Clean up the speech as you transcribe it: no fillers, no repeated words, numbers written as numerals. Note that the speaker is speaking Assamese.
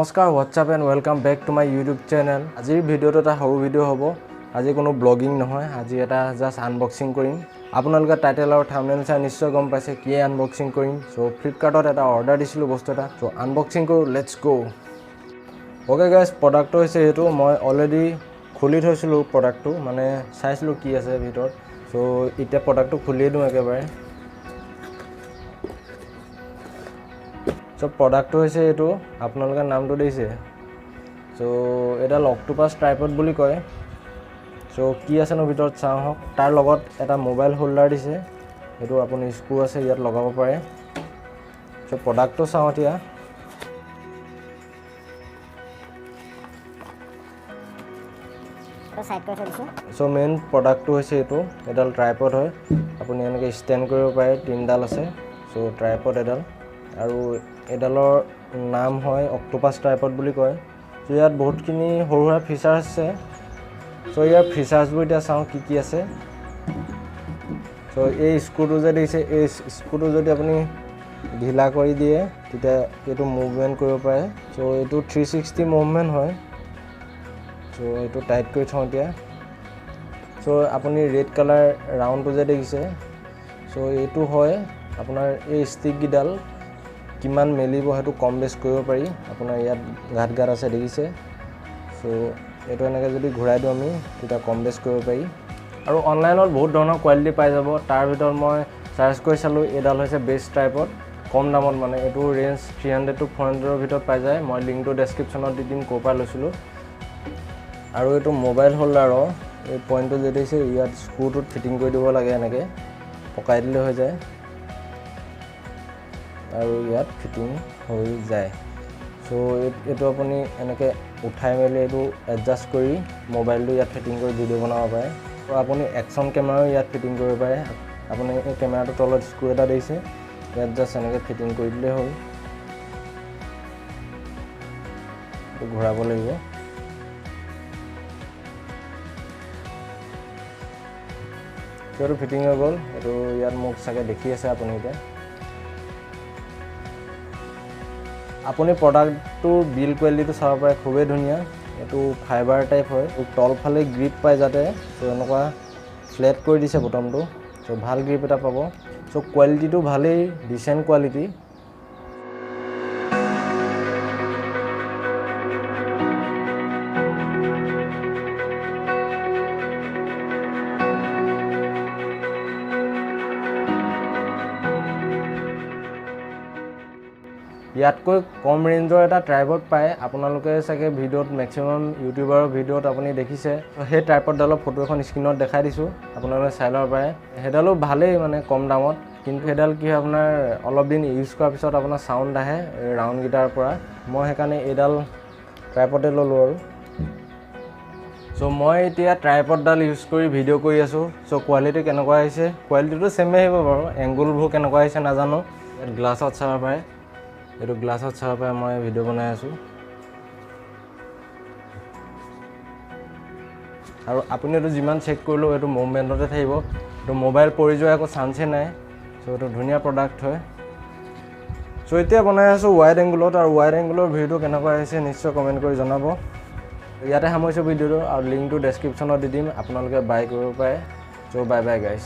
নমস্কাৰ what's up and welcome back to my YouTube channel. আজিৰ ভিডিঅ'টো এটা সৰু ভিডিঅ' হ'ব। আজি কোনো ব্লগিং নহয়, আজি এটা জাষ্ট আনবক্সিং কৰিম। আপোনালোকে টাইটেল আৰু থাম্বনেইল চাই নিশ্চয় গম পাইছে কি আনবক্সিং কৰিম। চ' ফ্লিপকাৰ্টত এটা অৰ্ডাৰ দিছিলোঁ বস্তু এটা, চ' আনবক্সিং কৰোঁ, লেটছ গ'। অ'কে গাইজ, প্ৰডাক্টটো হৈছে এইটো। মই অলৰেডি খুলি থৈছিলোঁ প্ৰডাক্টটো, মানে চাইছিলোঁ কি আছে ভিতৰত। চ' এতিয়া প্ৰডাক্টটো খুলিয়ে দিওঁ একেবাৰে। চ' প্ৰডাক্টটো হৈছে এইটো, আপোনালোকে নামটো দিছে। চ' এডাল অক্টোপাছ ট্ৰাইপড বুলি কয়। চ' কি আছেনো ভিতৰত চাওঁ হওক। তাৰ লগত এটা মোবাইল হোল্ডাৰ দিছে, সেইটো আপুনি স্ক্ৰু আছে ইয়াত লগাব পাৰে। চ' প্ৰডাক্টটো চাওঁ এতিয়া। চ' মেইন প্ৰডাক্টটো হৈছে এইটো, এডাল ট্ৰাইপড হয়। আপুনি এনেকৈ ষ্টেণ্ড কৰিব পাৰে, তিনিডাল আছে। চ' ট্ৰাইপড এডাল, আৰু এডালৰ নাম হয় অক্টোপাছ ট্ৰাইপড বুলি কয়। চ' ইয়াত বহুতখিনি সৰু সুৰা ফিচাৰ্ছ আছে। চ' ইয়াৰ ফিচাৰ্ছবোৰ এতিয়া চাওঁ কি কি আছে। চ' এই স্ক্ৰুটো যে দিছে, এই স্ক্ৰুটো যদি আপুনি ঢিলা কৰি দিয়ে তেতিয়া এইটো মুভমেণ্ট কৰিব পাৰে। চ' এইটো 360 মুভমেণ্ট হয়। চ' এইটো টাইট কৰি থওঁ এতিয়া। চ' আপুনি ৰেড কালাৰ ৰাউণ্ডটো যে দেখিছে, চ' এইটো হয় আপোনাৰ এই ষ্টিককেইডাল কিমান মেলিব সেইটো কম বেছ কৰিব পাৰি। আপোনাৰ ইয়াত গাঁত আছে দেখিছে। চ' এইটো এনেকৈ যদি ঘূৰাই দিওঁ আমি তেতিয়া কম বেছ কৰিব পাৰি। আৰু অনলাইনত বহুত ধৰণৰ কোৱালিটি পাই যাব। তাৰ ভিতৰত মই চাৰ্চ কৰি চালোঁ, এইডাল হৈছে বেষ্ট ট্ৰাইপড, কম দামত, মানে এইটো ৰেঞ্জ 300 to 400 ভিতৰত পাই যায়। মই লিংকটো ডেছক্ৰিপশ্যনত দি দিম ক'ৰ পৰা লৈছিলোঁ। আৰু এইটো মোবাইল হোল্ডাৰৰ এই পইণ্টটো যে দিছে, ইয়াত স্ক্ৰুটোত ফিটিং কৰি দিব লাগে, এনেকৈ পকাই দিলে হৈ যায় আৰু ইয়াত ফিটিং হৈ যায়। চ' এইটো আপুনি এনেকৈ উঠাই মেলি এইটো এডজাষ্ট কৰি মোবাইলটো ইয়াত ফিটিং কৰি ভিডিঅ' বনাব পাৰে। ত' আপুনি একশ্যন কেমেৰাও ইয়াত ফিটিং কৰিব পাৰে। আপুনি এই কেমেৰাটোৰ তলত স্ক্ৰু এটা দিছে, ইয়াত জাষ্ট এনেকৈ ফিটিং কৰি দিলেই হ'ল। এইটো ঘূৰাব লাগিব। এইটো ফিটিং হৈ গ'ল। এইটো ইয়াত মোক চাগে দেখি আছে আপুনি এতিয়া। আপুনি প্ৰডাক্টটোৰ বিল্ড কোৱালিটিটো চাব পাৰে, খুবেই ধুনীয়া। এইটো ফাইবাৰ টাইপ হয়, তলফালে গ্ৰিপ পায় যাতে। চ' এনেকুৱা ফ্লেট কৰি দিছে বটমটো। চ' ভাল গ্ৰিপ এটা পাব। চ' কোৱালিটিটো ভালেই, ডিচেণ্ট কোৱালিটি। ইয়াতকৈ কম ৰেঞ্জৰ এটা ট্ৰাইপড পায়। আপোনালোকে চাগে ভিডিঅ'ত মেক্সিমাম ইউটিউবাৰৰ ভিডিঅ'ত আপুনি দেখিছে। সেই ট্ৰাইপডডালৰ ফটো এখন স্ক্ৰীণত দেখাই দিছোঁ, আপোনালোকে চাই ল'ব পাৰে। সেইডালো ভালেই, মানে কম দামত। কিন্তু সেইডাল কি হয়, আপোনাৰ অলপ দিন ইউজ কৰাৰ পিছত আপোনাৰ চাউণ্ড আহে ৰাউণ্ডকেইটাৰ পৰা। মই সেইকাৰণে এইডাল ট্ৰাইপডে ল'লোঁ আৰু। চ' মই এতিয়া ট্ৰাইপডডাল ইউজ কৰি ভিডিঅ' কৰি আছোঁ। চ' কোৱালিটি কেনেকুৱা আহিছে, কোৱালিটিটো ছেমে আহিব বাৰু, এংগুলবোৰ কেনেকুৱা আহিছে নাজানো। ইয়াত গ্লাছত চাব পাৰে, এইটো গ্লাছত চাব পাৰে মই ভিডিঅ' বনাই আছোঁ। আৰু আপুনি এইটো যিমান চেক কৰিলেও এইটো মুভমেণ্টতে থাকিব। এইটো মোবাইল পৰি যোৱা একো চান্সেই নাই। চ' এইটো ধুনীয়া প্ৰডাক্ট হয়। চ' এতিয়া বনাই আছোঁ ৱাইড এংগুলত, আৰু ৱাইড এংগুলৰ ভিডিঅ'টো কেনেকুৱা আহিছে নিশ্চয় কমেণ্ট কৰি জনাব। ইয়াতে সামৰিছোঁ ভিডিঅ'টো, আৰু লিংকটো ডেছক্ৰিপশ্যনত দি দিম, আপোনালোকে বাই কৰিব পাৰে। চ' বাই বাই গাইজ।